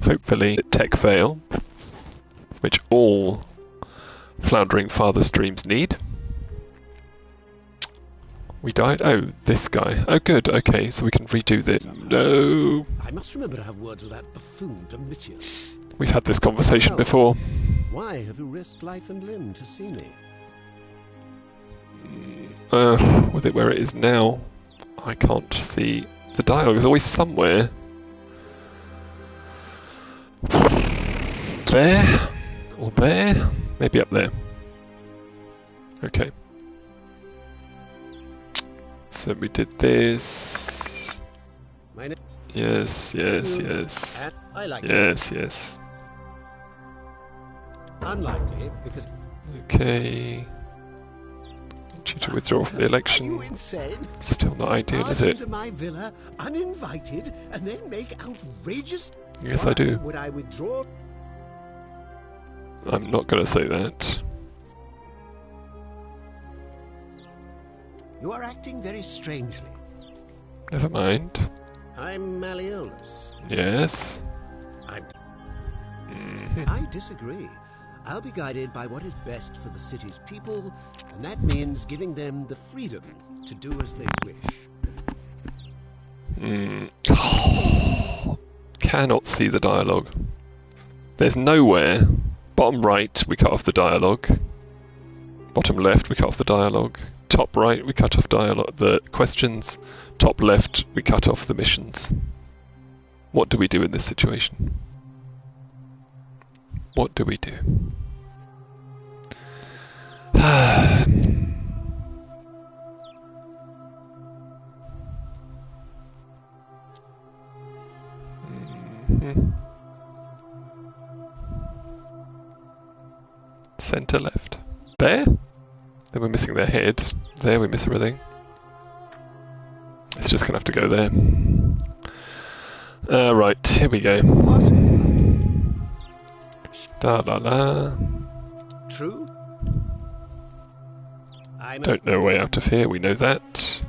Hopefully, tech fail, which all Floundering Father streams need. We died? Oh, this guy. Oh, good. Okay, so we can redo this. No! I must remember to have words with that buffoon Domitius. We've had this conversation before. Why have you risked life and limb to see me? With it where it is now, I can't see. The dialogue is always somewhere. There? Or there? Maybe up there. Okay. So we did this. Yes, yes, yes. I like yes, yes. Unlikely, because... Okay. Want you to withdraw from the election. Are you insane? Still not ideal, is it? Into my villa, uninvited, and then make outrageous... Yes, I do. Would I withdraw? I'm not going to say that. You are acting very strangely. Never mind. I'm Malleolus. Yes. I disagree. I'll be guided by what is best for the city's people, and that means giving them the freedom to do as they wish. Cannot see the dialogue. There's nowhere. Bottom right, we cut off the dialogue. Bottom left, we cut off the dialogue. Top right, we cut off the questions. Top left, we cut off the missions. What do we do in this situation? What do we do? Center left. There? Then we're missing their head. There we miss everything. It's just gonna have to go there. Right, here we go. Da la la. True? Don't know a way out of here, we know that.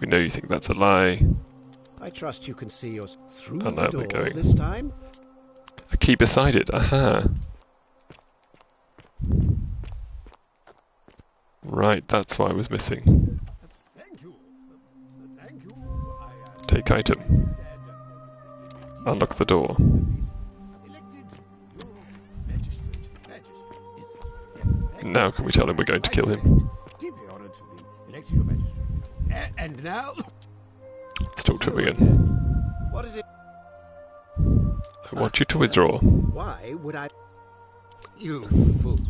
We know you think that's a lie. I trust you can see us through Oh, the no, door this time. A key beside it, aha. Right, that's why I was missing. Thank you. Take item. Unlock the door. Now can we tell him we're going to kill him? And now? Let's talk to him again. What is it? I want you to withdraw. Why would I? You fool.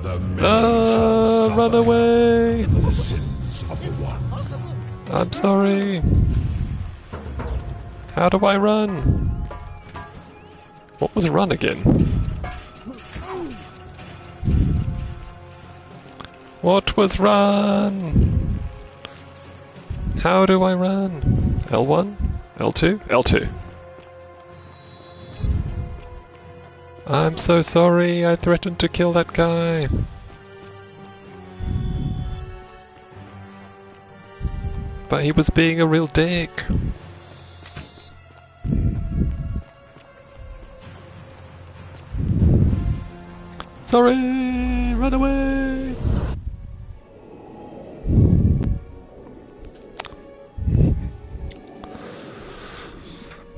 Run away! The sins of the one. I'm sorry. How do I run? What was run again? What was run? How do I run? L1? L2? L2. I'm so sorry, I threatened to kill that guy. But he was being a real dick. Sorry, run away.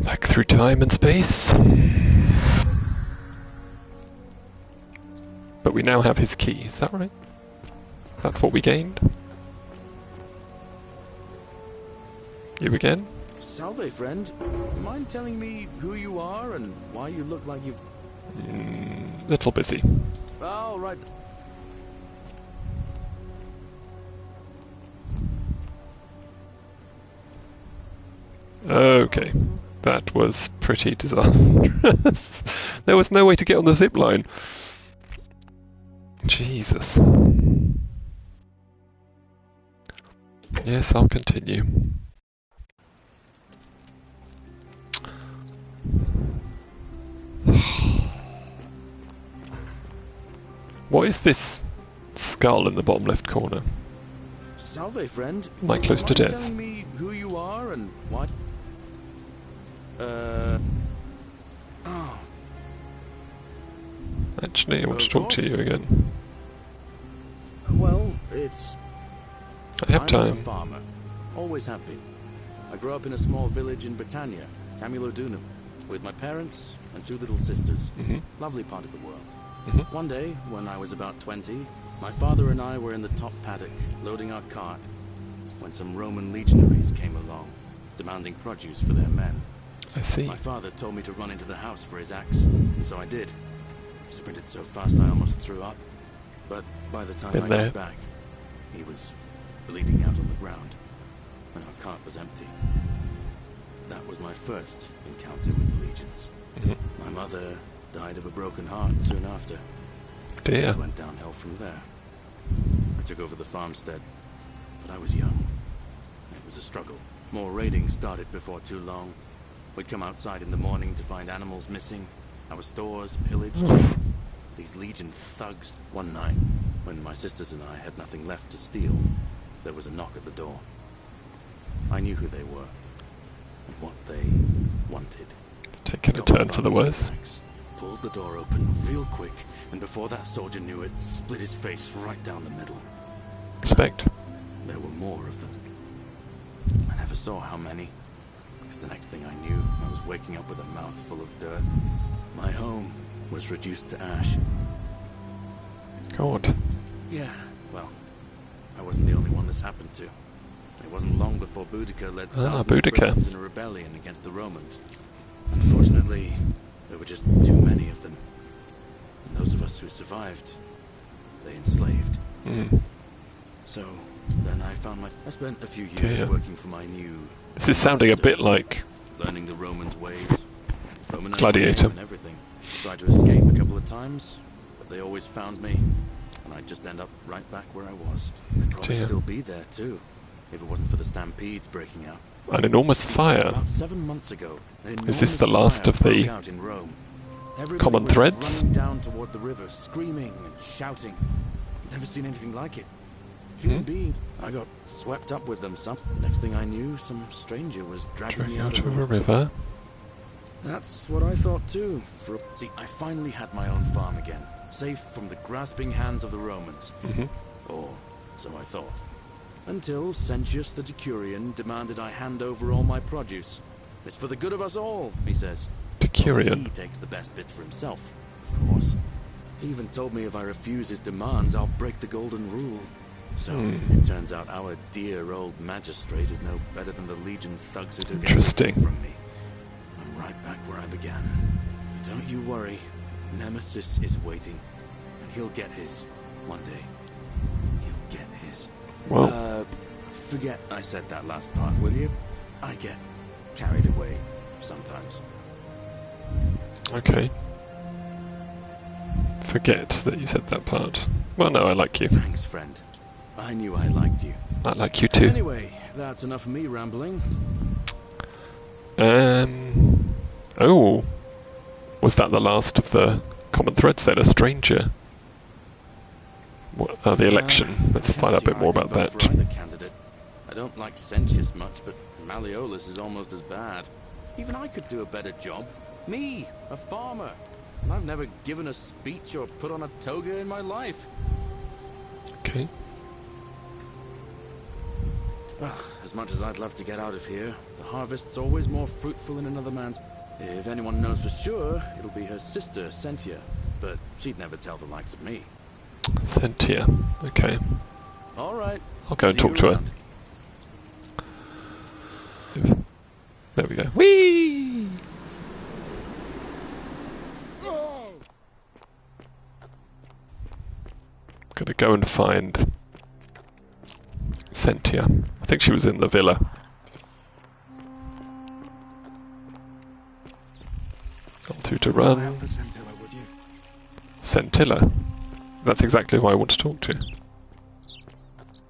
Back through time and space. But we now have his key, is that right? That's what we gained? You again? Salve, friend. Mind telling me who you are and why you look like you've... Little busy. Oh, right. Okay. That was pretty disastrous. There was no way to get on the zip line. Jesus. Yes, I'll continue. What is this skull in the bottom left corner? Salve, friend. Am I close to death? Telling me who you are and what? Actually, I want to Of talk to course. you again. Well, it's... I have I'm a time. farmer. Always have been. I grew up in a small village in Britannia, Camulodunum, with my parents and 2 little sisters. Lovely part of the world. One day, when I was about 20, my father and I were in the top paddock, loading our cart, when some Roman legionaries came along, demanding produce for their men. I see. My father told me to run into the house for his axe, and so I did. Sprinted so fast I almost threw up. But by the time Been I there. got back, he was bleeding out on the ground, and our cart was empty. That was my first encounter with the legions. My mother died of a broken heart soon after. Dear. Things went downhill from there. I took over the farmstead, but I was young. It was a struggle. More raiding started before too long. We'd come outside in the morning to find animals missing, our stores pillaged. These Legion thugs. One night, when my sisters and I had nothing left to steal, there was a knock at the door. I knew who they were, and what they wanted. Taking a Got my turn for the father's worse. axe, pulled the door open real quick, and before that soldier knew it, split his face right down the middle. Respect. There were more of them. I never saw how many, because the next thing I knew, I was waking up with a mouth full of dirt. My home was reduced to ash. God. Yeah, well, I wasn't the only one this happened to. It wasn't long before Boudica led thousands of Boudica. Britons in a rebellion against the Romans. Unfortunately, there were just too many of them. And those of us who survived, they enslaved. So, then I spent a few years Dear. working for my new... This is sounding a master, bit like learning the Romans' ways. Romanized Gladiator. my name and everything. Tried to escape a couple of times, but they always found me. And I'd just end up right back where I was. I'd probably Dear. still be there too, if it wasn't for the stampedes breaking out. an enormous fire. About 7 months ago, an Is this enormous the last fire of the broke out in Rome. Everybody common was threads? running down toward the river, screaming and shouting. Never seen anything like it. Human being. I got swept up with them. The next thing I knew, some stranger was dragging me Going out out of of a a river? That's what I thought too. See, I finally had my own farm again, safe from the grasping hands of the Romans. Or so I thought. Until Sentius the Decurion demanded I hand over all my produce. It's for the good of us all, he says. Only Decurion. he takes the best bits for himself, of course. He even told me if I refuse his demands, I'll break the golden rule. So, it turns out our dear old magistrate is no better than the Legion thugs who took Interesting. everything from me. I'm right back where I began. But don't you worry. Nemesis is waiting. And he'll get his. One day. He'll get his. Well, Forget I said that last part, will you? I get carried away sometimes. okay. Forget that you said that part. Well, no, I like you. Thanks, friend. I knew I liked you. I like you too. Anyway, that's enough of me rambling. Oh. Was that the last of the common threads then? A stranger? What, the election. Let's find out a bit more about that. For either candidate. I don't like Sentius much, but Malleolus is almost as bad. Even I could do a better job. Me, a farmer. And I've never given a speech or put on a toga in my life. Okay. Well, as much as I'd love to get out of here, the harvest's always more fruitful in another man's. If anyone knows for sure, it'll be her sister, Sentia. But she'd never tell the likes of me. Sentia. Okay. All right. I'll go and See you talk to her. around. There we go. Whee! Gonna go and find Sentia. I think she was in the villa. L2 to run. for Scintilla, would you? Scintilla? That's exactly who I want to talk to.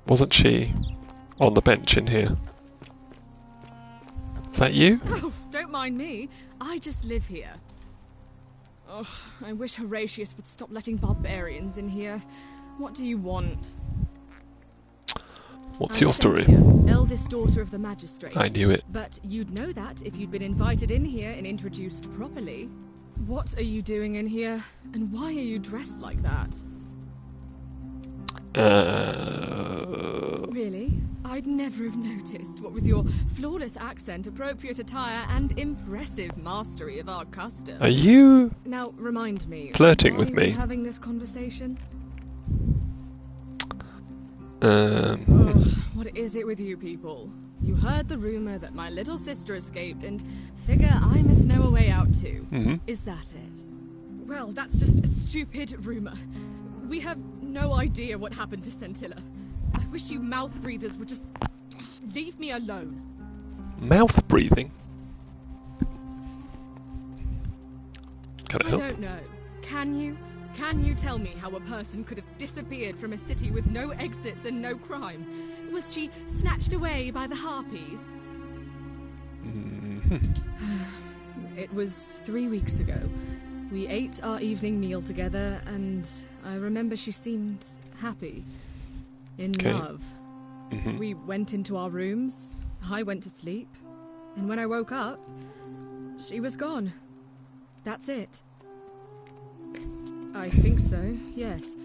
Wasn't she on the bench in here? Is that you? Oh, don't mind me. I just live here. Ugh, I wish Horatius would stop letting barbarians in here. What do you want? What's I'm your story? Sentia, eldest daughter of the magistrate. I knew it. But you'd know that if you'd been invited in here and introduced properly. What are you doing in here? And why are you dressed like that? Really? I'd never have noticed, what with your flawless accent, appropriate attire, and impressive mastery of our customs. Are you Now, remind me. flirting why with are we me? having this conversation? Um, Ugh, what is it with you people? You heard the rumor that my little sister escaped and figure I must know a way out too. Is that it? Well, that's just a stupid rumor. We have no idea what happened to Scintilla. I wish you mouth breathers would just leave me alone. Mouth breathing. Can I I help? don't know. Can you? Can you tell me how a person could have disappeared from a city with no exits and no crime? Was she snatched away by the harpies? It was 3 weeks ago. We ate our evening meal together, and I remember she seemed happy. In Okay. love. We went into our rooms, I went to sleep, and when I woke up, she was gone. That's it. I think so, yes.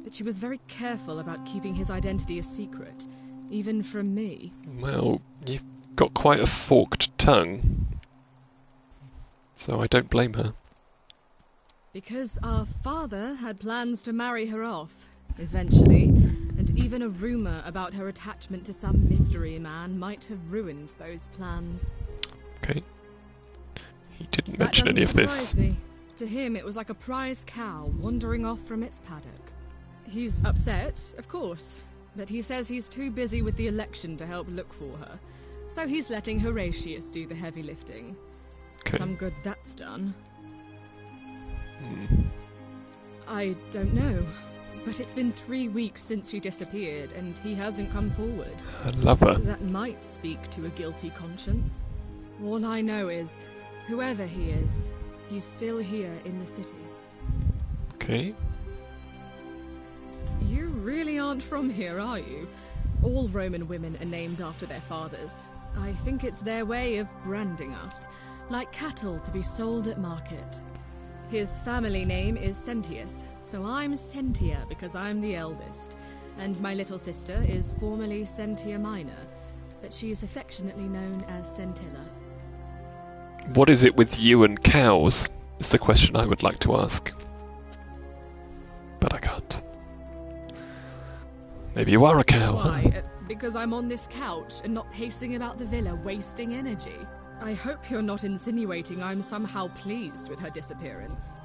But she was very careful about keeping his identity a secret, even from me. Well, you've got quite a forked tongue, so I don't blame her. Because our father had plans to marry her off, eventually, and even a rumor about her attachment to some mystery man might have ruined those plans. Okay. He didn't That mention doesn't any of surprise this. me. To him, it was like a prize cow wandering off from its paddock. He's upset, of course, but he says he's too busy with the election to help look for her, so he's letting Horatius do the heavy lifting. Okay. Some good that's done. Hmm. I don't know, but it's been 3 weeks since she disappeared, and he hasn't come forward. I love her. That might speak to a guilty conscience. All I know is, whoever he is, he's still here in the city. Okay. You really aren't from here, are you? All Roman women are named after their fathers. I think it's their way of branding us, like cattle to be sold at market. His family name is Sentius, so I'm Sentia because I'm the eldest, and my little sister is formerly Sentia Minor, but she's affectionately known as Scintilla. What is it with you and cows? Is the question I would like to ask. But I can't. Maybe you are a cow, huh? Why? Because I'm on this couch and not pacing about the villa, wasting energy. I hope you're not insinuating I'm somehow pleased with her disappearance.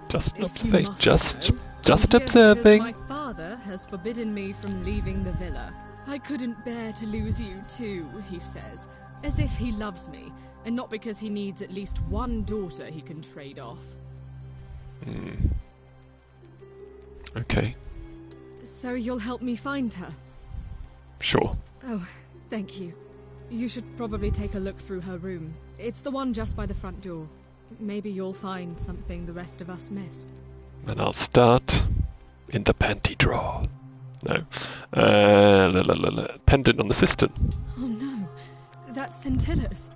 Just If you observing. must Just know, I'm here observing. Because my father has forbidden me from leaving the villa. I couldn't bear to lose you too, he says, as if he loves me, and not because he needs at least one daughter he can trade off. Okay. So you'll help me find her? Sure. Oh, thank you. You should probably take a look through her room. It's the one just by the front door. Maybe you'll find something the rest of us missed. And I'll start in the panty drawer. No. Pendant on the cistern. Oh no, that's Scintilla's.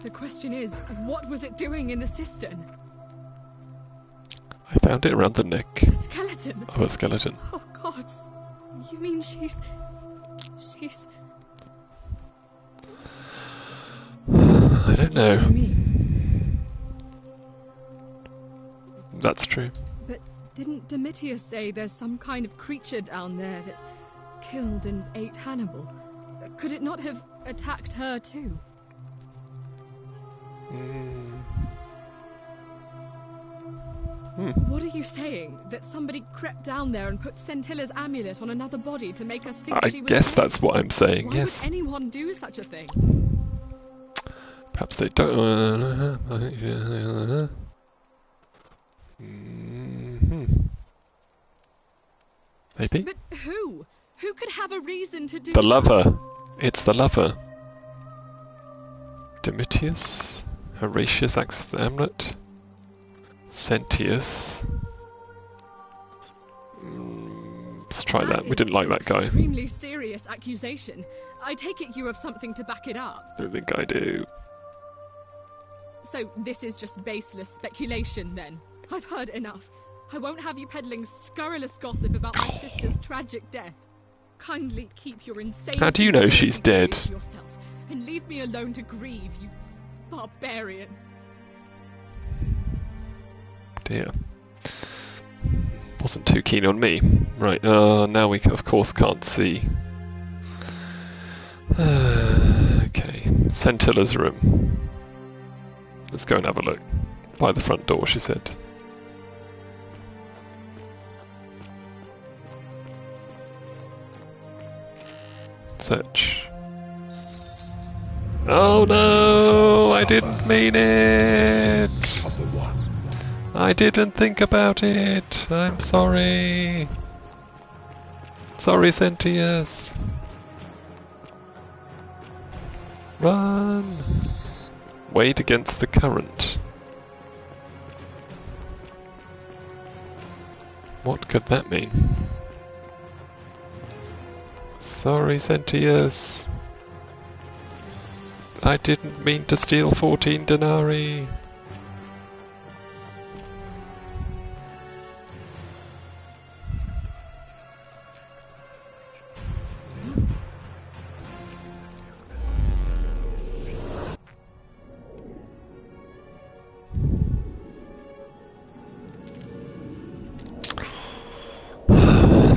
The question is, what was it doing in the cistern? I found it around the neck A skeleton? of a skeleton. Oh God, you mean she's... I don't What do you know. mean? That's true. But didn't Domitius say there's some kind of creature down there that killed and ate Hannibal? Could it not have attacked her too? What are you saying? That somebody crept down there and put Scintilla's amulet on another body to make us think I she was guess dead? that's what I'm saying, Why yes. would anyone do such a thing? Perhaps they don't. Maybe? But who? Who could have a reason to do The that? lover. It's the lover. Domitius. Horatius acts as the amulet. Sentius. Let's try that. We is didn't like that an guy. Extremely serious accusation. I take it you have something to back it up. Don't think I do. So this is just baseless speculation, then? I've heard enough. I won't have you peddling scurrilous gossip about my sister's tragic death. Kindly keep your insane... How do you know she's dead? To yourself, and leave me alone to grieve, you barbarian. Dear. Wasn't too keen on me. Right, now we of course can't see. Okay, Sentilla's room. Let's go and have a look. By the front door, she said. Search. Oh no! I didn't mean it! Of the one. I didn't think about it. I'm sorry. Sorry, Sentius. Run! Wade against the current. What could that mean? Sorry, Sentius. I didn't mean to steal 14 denarii.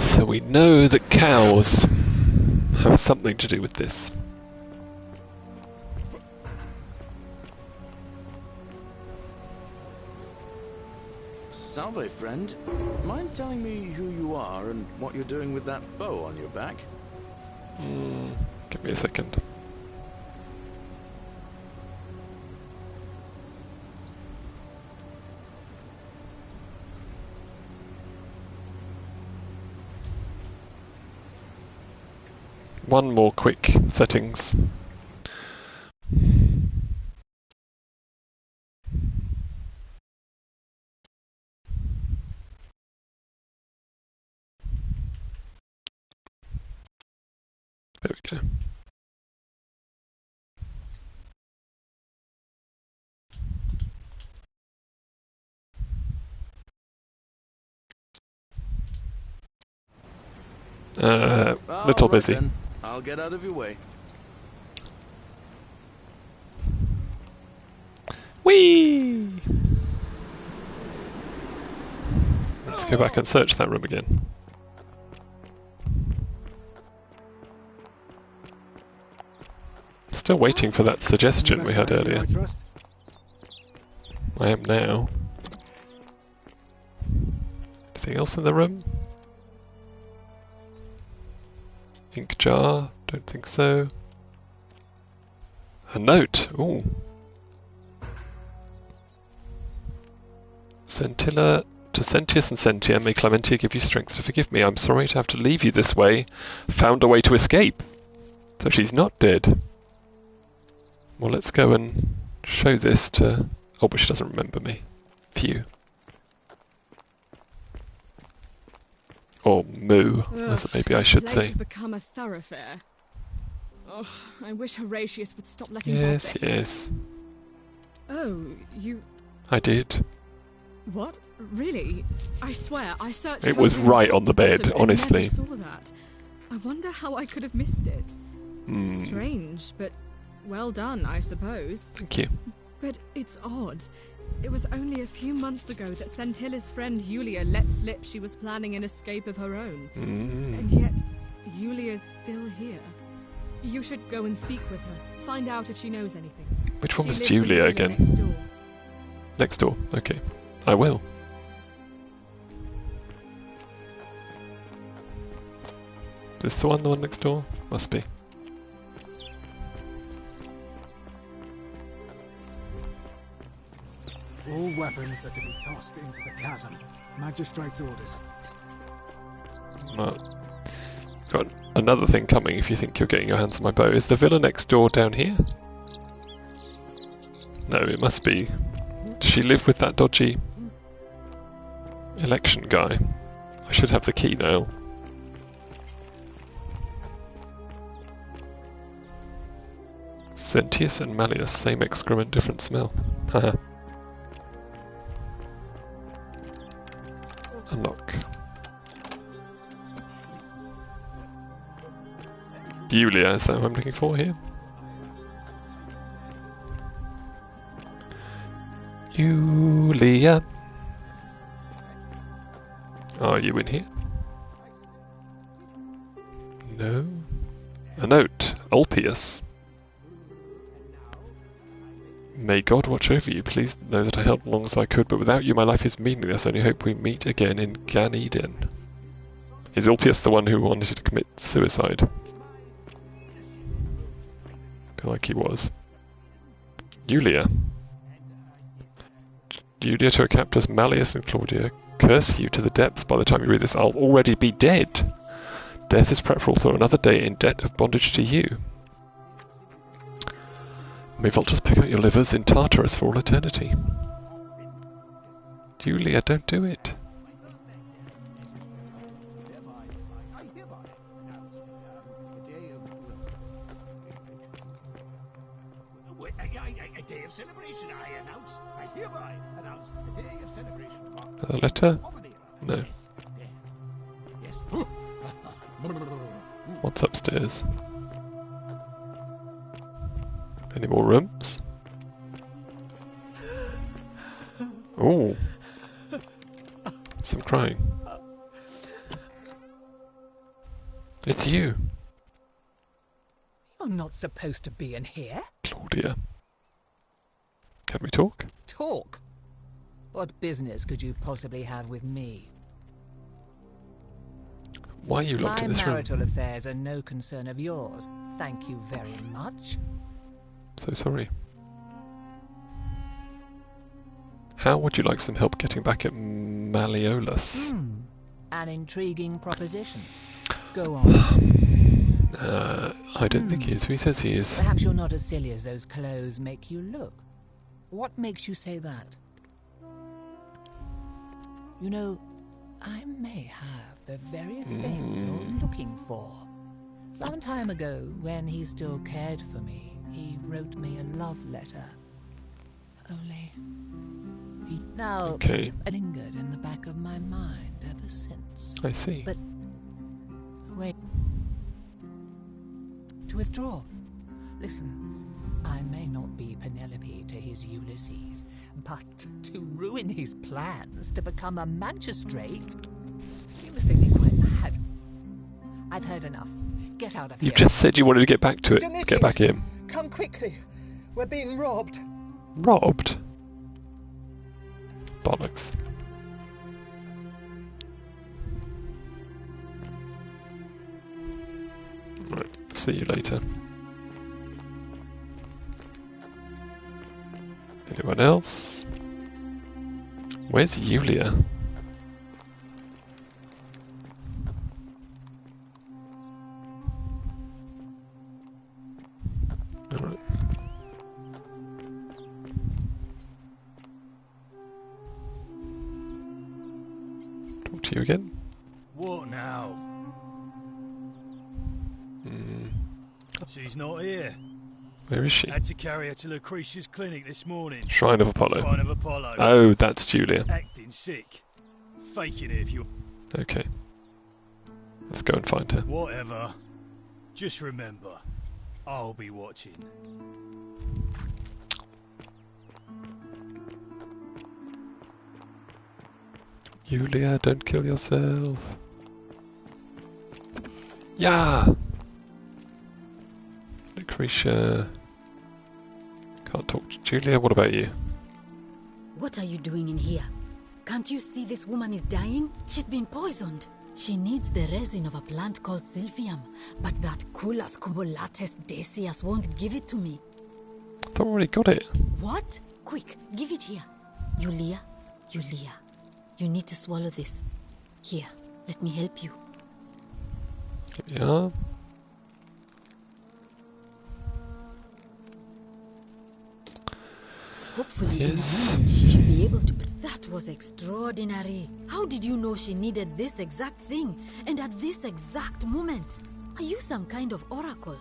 So we know that cows have something to do with this. Salve, friend. Mind telling me who you are and what you're doing with that bow on your back? Give me a second. One more quick settings. There we go. Little busy. Then. I'll get out of your way. Whee! Let's go back and search that room again. Still waiting for that suggestion we had earlier. I am now. Anything else in the room? Ink jar? Don't think so. A note! Ooh. Sentilla, to Sentius and Sentia, may Clementia give you strength to forgive me. I'm sorry to have to leave you this way. Found a way to escape. So she's not dead. Well, let's go and show this to... Oh, but she doesn't remember me. Phew. Or Moo, as maybe I should This say. place has become a thoroughfare. Ugh, I wish Horatius would stop letting Yes, Bob in. yes. Oh, you... I did. What? Really? I swear, I searched... It was over right top on the to bottom bed, and honestly. never saw that. I wonder how I could have missed it. Strange, but well done, I suppose. Thank you. But it's odd. It was only a few months ago that Sentilla's friend Yulia let slip she was planning an escape of her own. And yet, Yulia's still here. You should go and speak with her. Find out if she knows anything. Which one She was lives in the Julia villa again? Next door. Next door. Okay. I will. Is this the one next door? Must be. All weapons are to be tossed into the chasm. Magistrate's orders. Well, got another thing coming if you think you're getting your hands on my bow. Is the villa next door down here? No, it must be. Does she live with that dodgy election guy? I should have the key now. Sentius and Malleus, same excrement, different smell. Haha. Unlock. Yulia, is that what I'm looking for here? Yulia. Are you in here? No. A note. Ulpius. May God watch over you. Please know that I helped as long as I could, but without you my life is meaningless. I only hope we meet again in Gan Eden. Is Ulpius the one who wanted to commit suicide? Feel like he was. Yulia. Yulia to Captus, Malleus and Claudia curse you to the depths. By the time you read this, I'll already be dead. Death is preferable for another day in debt of bondage to you. May vultures pick out your livers in Tartarus for all eternity. Yulia, don't do it. A day of celebration, I announce. I hereby announce a day of celebration. A letter? No. Yes. What's upstairs? Any more rooms? Oh. Some crying. It's you, You're not supposed to be in here. Claudia. Can we talk? Talk. What business could you possibly have with me? Why are you locked My in this room? marital affairs are no concern of yours. Thank you very much. So sorry. How would you like some help getting back at Malleolus? An intriguing proposition. Go on. I don't think he is. Who says he is? Perhaps you're not as silly as those clothes make you look. What makes you say that? You know, I may have the very thing you're looking for. Some time ago, when he still cared for me, he wrote me a love letter. Only he now Okay. lingered in the back of my mind ever since. I see. But wait. To withdraw. Listen, I may not be Penelope to his Ulysses, but to ruin his plans to become a magistrate, you must think me quite mad. I've heard enough. Get out of here. You just said you wanted to get back to it. Demetrius, Get back in. Come quickly. We're being robbed. Robbed? Bollocks. Right, see you later. Anyone else? Where's Yulia? Alright. Talk to you again. What now? She's not here. Where is she? Had to carry her to Lucretia's clinic this morning. Shrine of Apollo. Shrine of Apollo. Oh, that's Julia. She's acting sick. Faking it if you... Okay. Let's go and find her. Whatever. Just remember, I'll be watching. Yulia, don't kill yourself. Yeah. Lucretia. Can't talk to Julia. What about you? What are you doing in here? Can't you see this woman is dying? She's been poisoned. She needs the resin of a plant called Sylphium, but that Culus cumulatus decius won't give it to me. I thought we already got it. What? Quick, give it here. Yulia, you need to swallow this. Here, let me help you. Here we are. Hopefully Yes. in a moment she should be able to... That was extraordinary. How did you know she needed this exact thing, and at this exact moment? Are you some kind of oracle?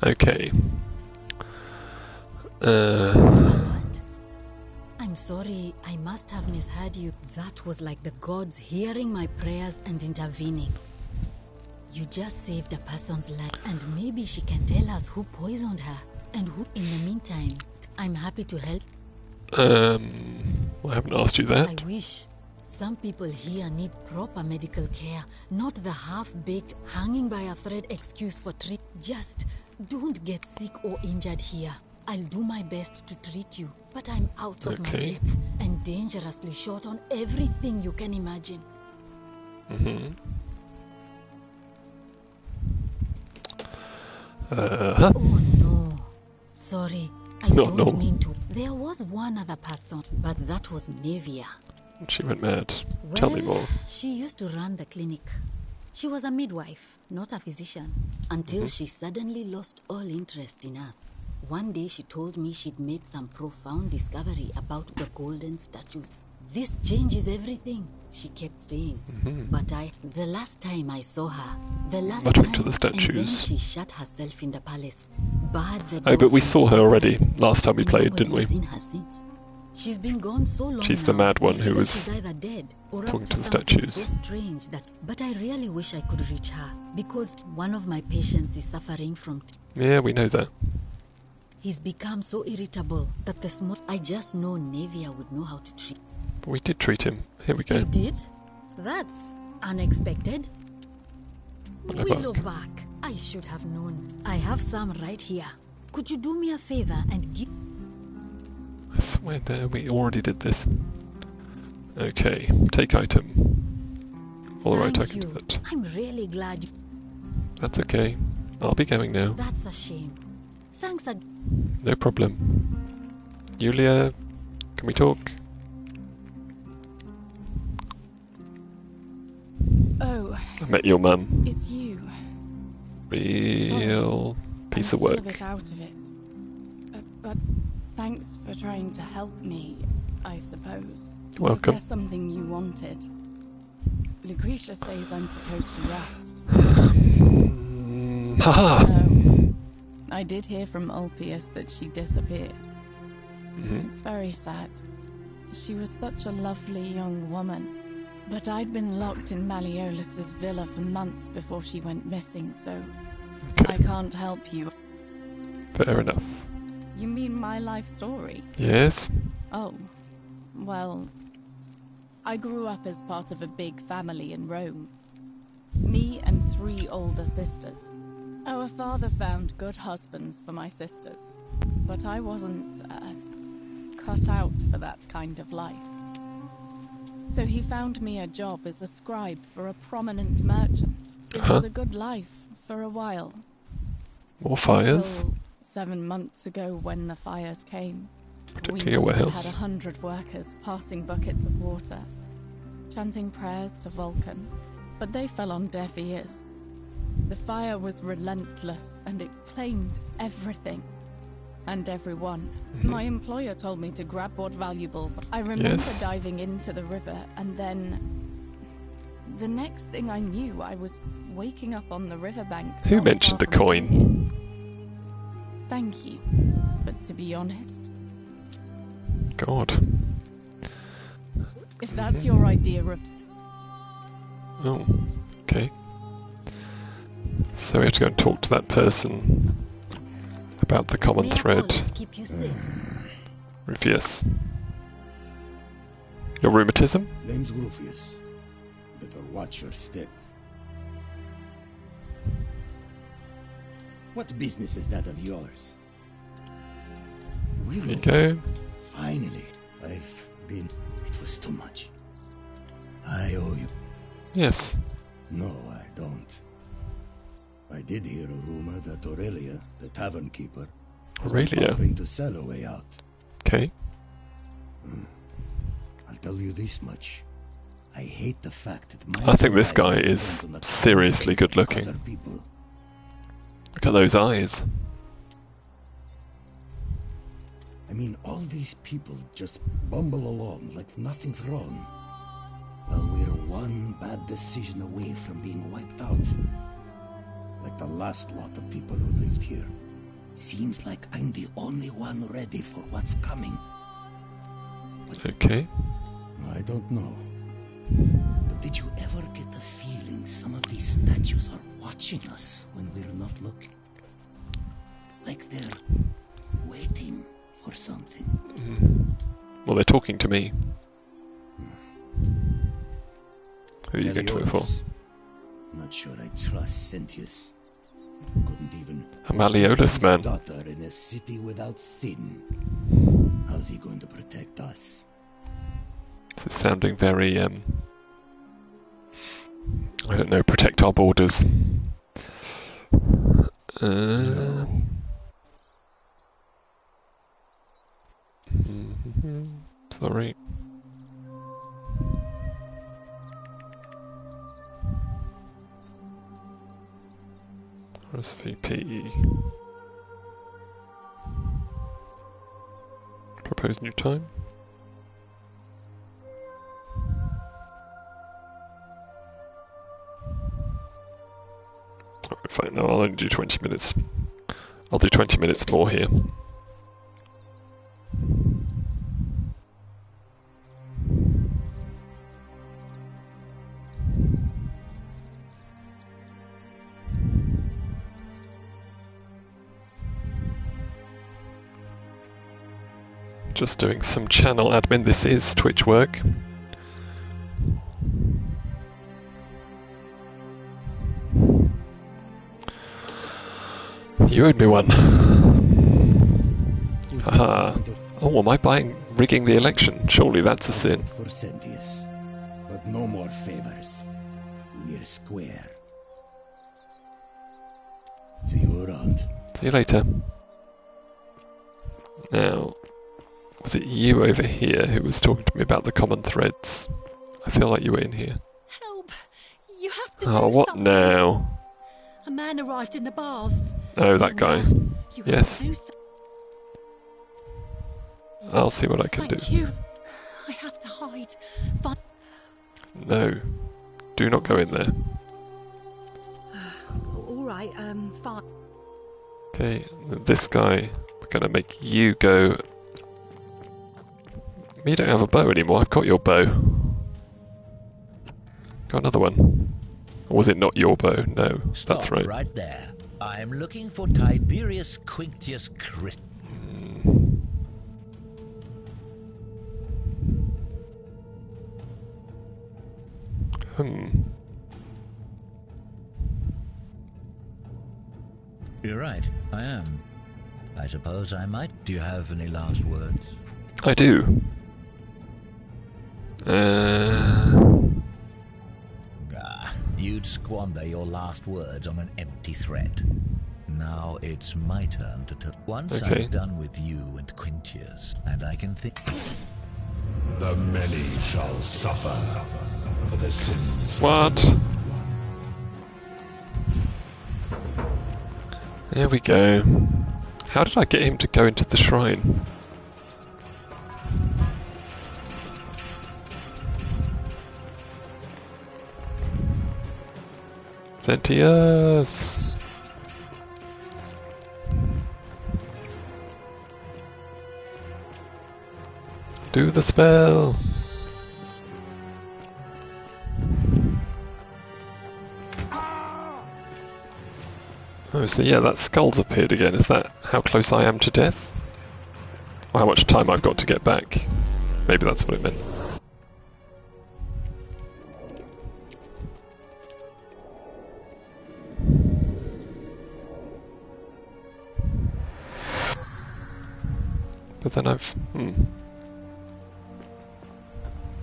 Okay. What? I'm sorry, I must have misheard you. That was like the gods hearing my prayers and intervening. You just saved a person's life, and maybe she can tell us who poisoned her and who. In the meantime, I'm happy to help. I haven't asked you that. I wish. Some people here need proper medical care, not the half-baked, hanging by a thread excuse for treat. Just don't get sick or injured here. I'll do my best to treat you, but I'm out of my depth and dangerously short on everything you can imagine. Oh no. Sorry, I don't mean to. There was one other person, but that was Nevia. She went mad. Tell me more. She used to run the clinic. She was a midwife, not a physician, until she suddenly lost all interest in us. One day she told me she'd made some profound discovery about the golden statues. This changes everything, she kept saying. But the last time I saw her, What happened to the statues? And then she shut herself in the palace. But we saw her already last time we played, didn't we? Seen her since. She's been gone so long. She's the mad one who was she's either dead or talking up to the something statues. So strange that. But I really wish I could reach her because one of my patients is suffering from. Yeah, we know that. He's become so irritable that I just know Nevia would know how to treat. We did treat him. Here we go. You did? That's unexpected. Willow back. I should have known. I have some right here. Could you do me a favor and give? I swear there, we already did this. Okay, take item. Alright, I can do that. I'm really glad you... That's okay. I'll be going now. That's a shame. Thanks again. No problem. Yulia, can we talk? Oh. I met your mum. It's you. Real piece of I'm work. still a bit out of it. But thanks for trying to help me, I suppose. You're welcome. Was there something you wanted? Lucretia says I'm supposed to rest. Haha! No. I did hear from Ulpius that she disappeared. It's very sad. She was such a lovely young woman. But I'd been locked in Malleolus's villa for months before she went missing, so I can't help you. Fair enough. You mean my life story? Yes? Oh, well, I grew up as part of a big family in Rome. Me and 3 older sisters. Our father found good husbands for my sisters, but I wasn't cut out for that kind of life. So he found me a job as a scribe for a prominent merchant. It was a good life for a while. More fires? Until 7 months ago when the fires came. Particularly your warehouse. We had 100 workers passing buckets of water, chanting prayers to Vulcan, but they fell on deaf ears. The fire was relentless and it claimed everything. And everyone. My employer told me to grab what valuables. I remember diving into the river, and then the next thing I knew, I was waking up on the riverbank. Who mentioned the coin? Thank you, but to be honest, God. if that's your idea of... Oh, okay. So we have to go and talk to that person about the common thread. Keep you safe. Rufius. Your rheumatism? Name's Rufius. Better watch your step. What business is that of yours? There you go. Finally, I've been... It was too much. I owe you. Yes. No, I don't. I did hear a rumor that Aurelia, the tavern keeper, has been offering to sell a way out. Okay. I'll tell you this much. I hate the fact that my I think this guy is seriously good looking. Look at those eyes. I mean, all these people just bumble along like nothing's wrong. While we're one bad decision away from being wiped out. Like the last lot of people who lived here. Seems like I'm the only one ready for what's coming. Okay. I don't know. But did you ever get the feeling some of these statues are watching us when we're not looking? Like they're waiting for something. Well, they're talking to me. Who are you going to wait for? Not sure I trust Sentius. Couldn't even Malleolus, man. Daughter in a city without sin. How's he going to protect us? This is sounding very, I don't know, protect our borders. Sorry. RSVP. Propose new time. Alright, fine, no, I'll only do 20 minutes. I'll do 20 minutes more here. Just doing some channel admin. This is Twitch work. You owed me one. Haha. Oh, am I rigging the election? Surely that's a sin. For Sentius, but no more favors. We're square. See you around. See you later. Now, was it you over here who was talking to me about the common threads? I feel like you were in here. Help! You have to Oh, do what something. now? A man arrived in the baths. Oh, that guy. You Yes. have to do something. I'll see what I can do. Thank you. I have to hide. No. Do not go in there. All right, fine. Okay, this guy, we're gonna make you go. You don't have a bow anymore, I've got your bow. Got another one. Or was it not your bow? No, Stop that's right. right there. I'm looking for Tiberius Quinctius Christ. You're right, I am. I suppose I might. Do you have any last words? I do. You'd squander your last words on an empty threat. Now it's my turn to tell. Once Okay. I'm done with you and Quintius, and I can think. The many shall suffer for the sins. What? There we go. How did I get him to go into the shrine? Sentius! Do the spell! Oh, so yeah, that skull's appeared again. Is that how close I am to death? Or how much time I've got to get back? Maybe that's what it meant. But then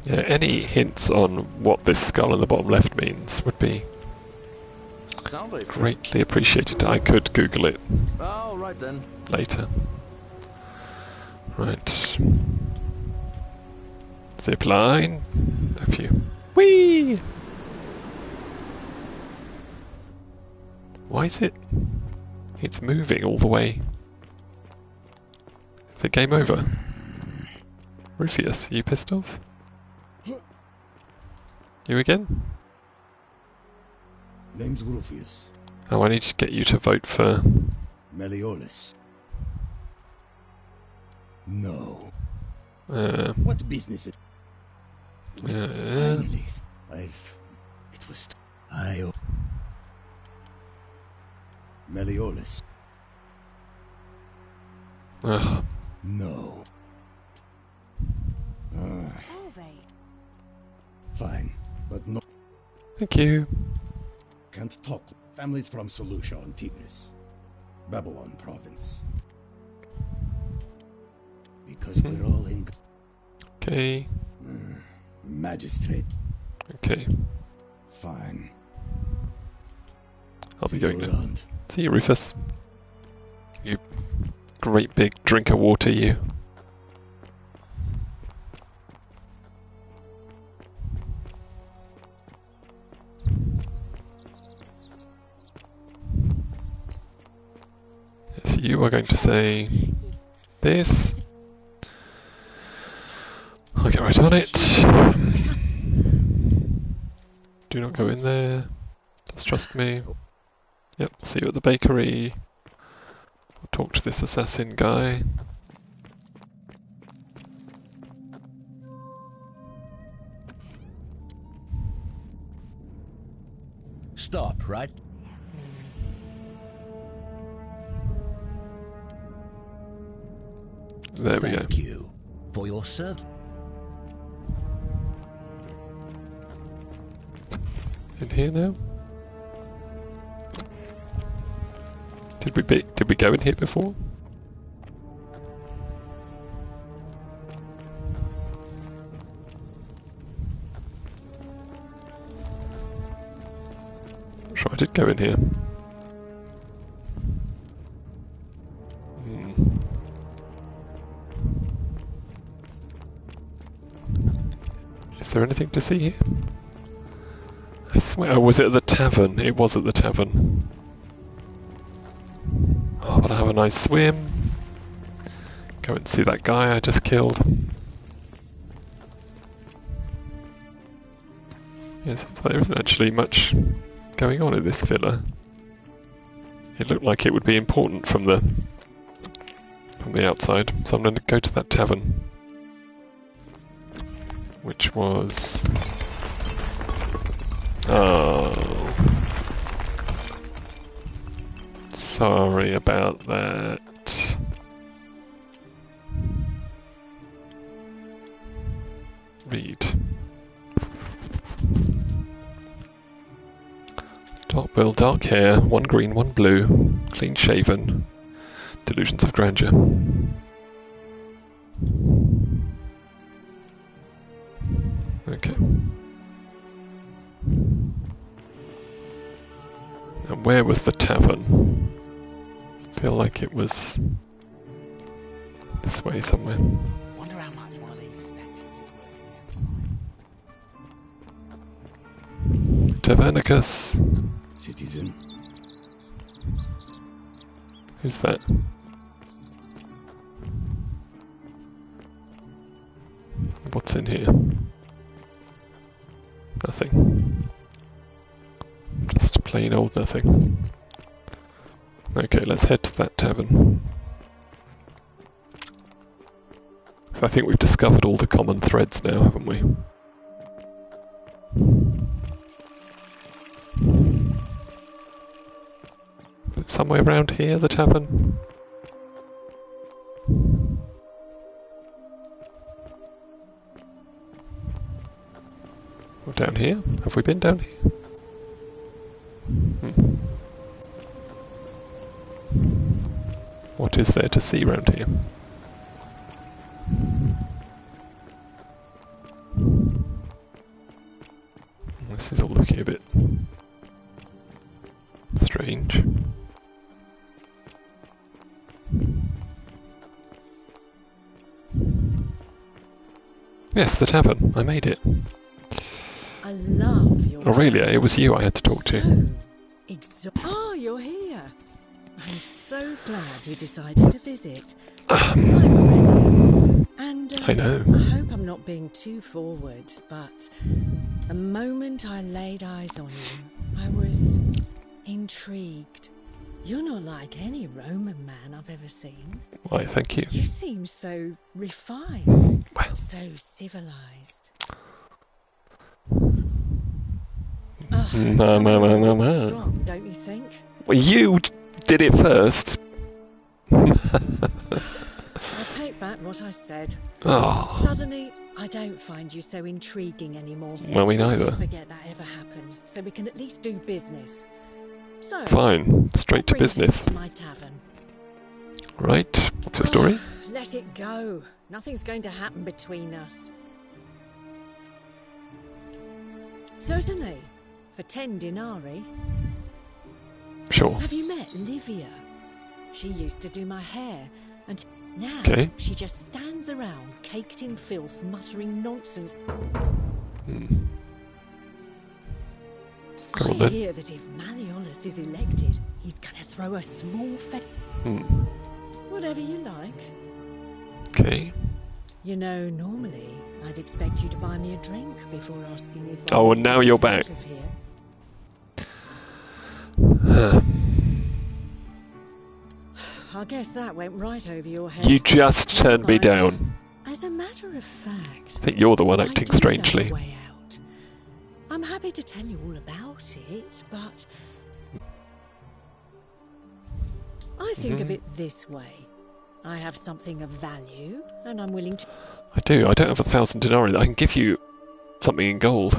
yeah, any hints on what this skull in the bottom left means would be greatly appreciated. I could Google it Oh, right then. later. Right. Zip line. A few. Whee! Why is it? It's moving all the way. Is it game over? Rufius, are you pissed off? You again? Name's Rufius. Oh, I need to get you to vote for Malleolus. No. What business is finally, it was... Meliodas. No. Fine, but no. Thank you. Can't talk. Families from Seleucia and Tigris. Babylon province. Because we're all in... Okay. Magistrate. Okay. Fine. I'll be going now. around. See you, Rufus. You great big drink of water, you. Yes, you are going to say this. I'll get right on it. Do not go in there. Just trust me. Yep, see you at the bakery. I'll talk to this assassin guy. Stop, right? There we go. Thank you for your service. In here now? Did we go in here before? Sure, I did go in here. Is there anything to see here? I swear, oh, was it at the tavern? It was at the tavern. Oh, I'll have a nice swim. Go and see that guy I just killed. Yes, there isn't actually much going on in this villa. It looked like it would be important from the outside, so I'm going to go to that tavern, which was... Oh, sorry about that. Read. Dark-billed, dark hair, one green, one blue, clean shaven, delusions of grandeur. Okay. And where was the tavern? I feel like it was this way somewhere. Wonder how much one of these statues is worth. Tavernicus. Citizen. Who's that? What's in here? Nothing. Just plain old nothing. Okay, let's head to that tavern. So I think we've discovered all the common threads now, haven't we? Somewhere around here, the tavern? Or down here? Have we been down here? What is there to see around here? This is all looking a bit strange. Yes, the tavern. I made it. I love your... Aurelia, it was you I had to talk to. Oh, you're here. I'm so glad you decided to visit. I'm Aurelia. And I know. I hope I'm not being too forward, but the moment I laid eyes on you, I was intrigued. You're not like any Roman man I've ever seen. Why, thank you. You seem so refined, so civilized. No. Strong, don't you think? Well, you did it first. I take back what I said. Oh. Suddenly, I don't find you so intriguing anymore. Well, me Let's neither. just forget that ever happened, so we can at least do business. So, Fine, straight to what brings you business. to my tavern? Right, what's your story? Let it go. Nothing's going to happen between us. Certainly. For 10 denarii. Sure. Have you met Livia? She used to do my hair, and now Okay. she just stands around, caked in filth, muttering nonsense. Go I on then. hear that if Malleolus is elected, he's gonna throw a small Whatever you like. Okay. You know, normally I'd expect you to buy me a drink before asking if I Oh, want and now to you're get back. out of here. I guess that went right over your head. You just Never turned me mind. down. As a matter of fact, I think you're the one I acting do know strangely. a way out. I'm happy to tell you all about it, but I think of it this way. I have something of value, and I'm willing to... I do. I don't have 1,000 denarii. I can give you something in gold.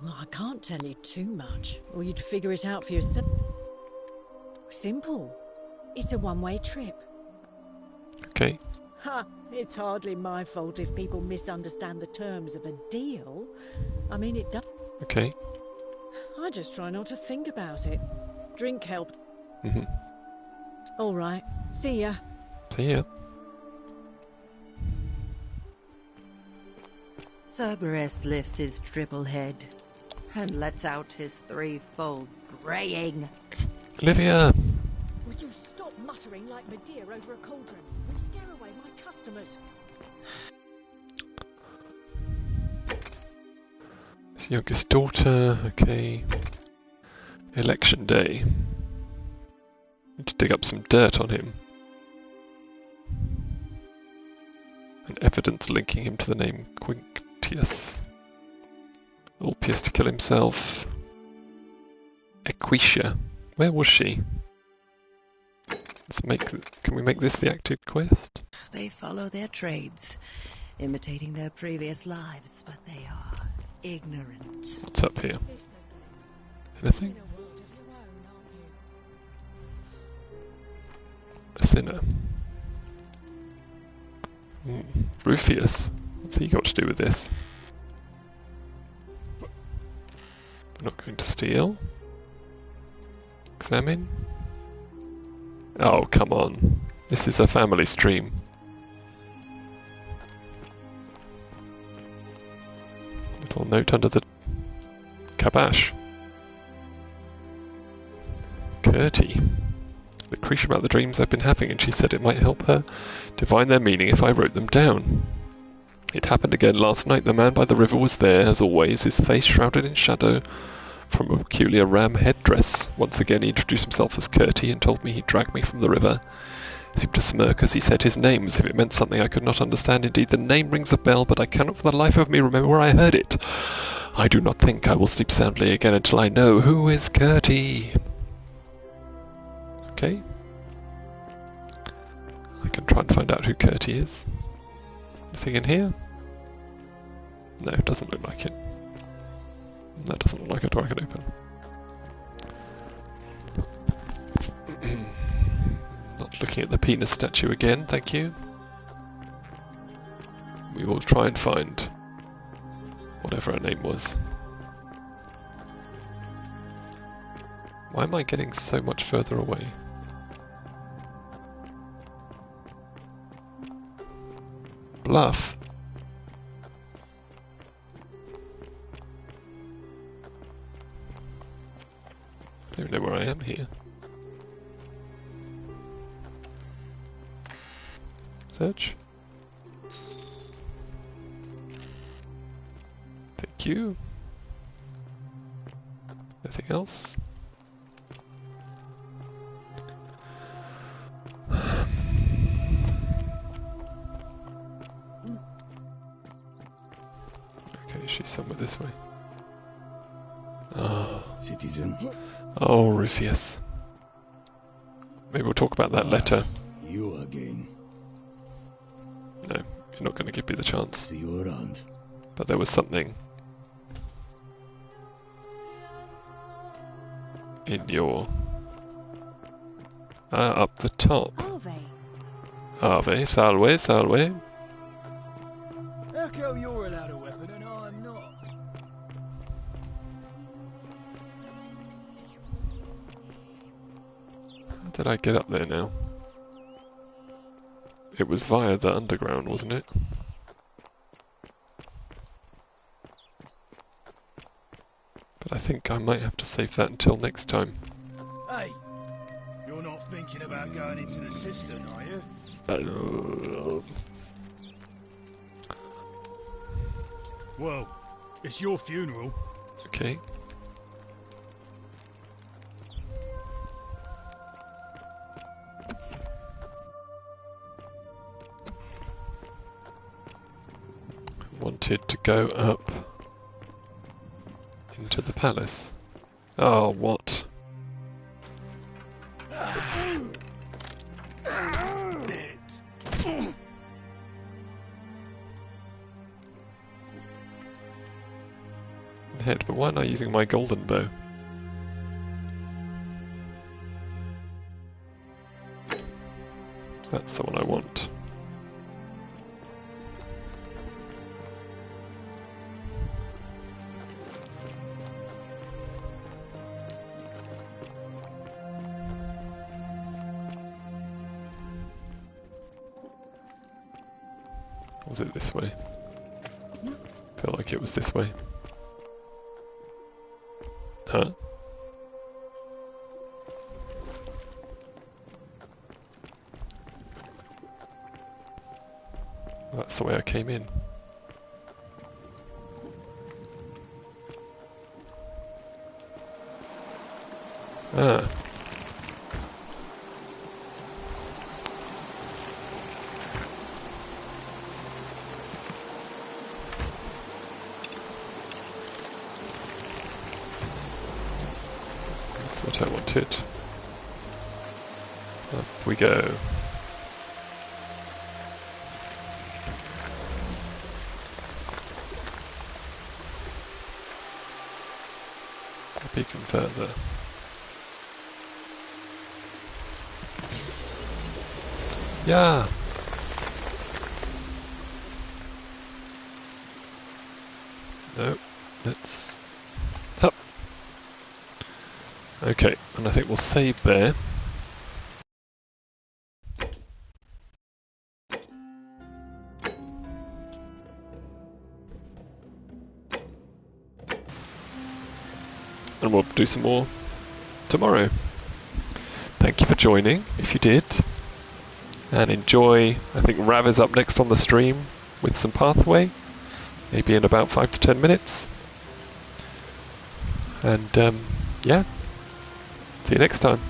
Well, I can't tell you too much, or you'd figure it out for yourself. Simple. It's a one-way trip. Okay. Ha! It's hardly my fault if people misunderstand the terms of a deal. I mean, it does. Okay. I just try not to think about it. Drink help. Mhm. All right. See ya. See ya. Cerberus lifts his triple head and lets out his threefold braying. Olivia! Would you stop muttering like Medea over a cauldron? You'll scare away my customers. His youngest daughter, okay. Election day. Need to dig up some dirt on him. And evidence linking him to the name Quinctius. Ulpius to kill himself. Equitia. Where was she? Can we make this the active quest? They follow their trades, imitating their previous lives, but they are ignorant. What's up here? Anything? A sinner. Rufius. What's he got to do with this? We're not going to steal. Examine. Oh, come on. This is a family stream. Little note under the kabash. Gertie. Lucretia about the dreams I've been having, and she said it might help her divine their meaning if I wrote them down. It happened again last night. The man by the river was there, as always, his face shrouded in shadow from a peculiar ram headdress. Once again he introduced himself as Curti and told me he'd drag me from the river. He seemed to smirk as he said his name, as if it meant something I could not understand. Indeed, the name rings a bell, but I cannot for the life of me remember where I heard it. I do not think I will sleep soundly again until I know who is Curti. Okay. I can try and find out who Curti is. Anything in here? No, it doesn't look like it. That doesn't look like a door I can open. Not looking at the penis statue again, thank you. We will try and find whatever her name was. Why am I getting so much further away? Bluff. I don't know where I am here. Search. Thank you. Anything else? this way. Oh. Citizen. Oh, Rufius. Maybe we'll talk about that letter. You again. No, you're not going to give me the chance. See you around. But there was something in your... up the top. Ave, salve, salve. How come you're allowed a weapon and I'm not? How did I get up there now? It was via the underground, wasn't it? But I think I might have to save that until next time. Hey, you're not thinking about going into the cistern, are you? Well, it's your funeral. Okay. Wanted to go up into the palace. Oh, what? Head, but why am I using my golden bow? That's the one I want. Was it this way? I feel like it was this way. Huh? That's the way I came in. Ah. What I wanted. Up we go. Up even further. Yeah. No, let's up. Okay, and I think we'll save there. And we'll do some more tomorrow. Thank you for joining, if you did. And enjoy, I think Rav is up next on the stream with some Pathway. Maybe in about 5 to 10 minutes. And yeah. See you next time.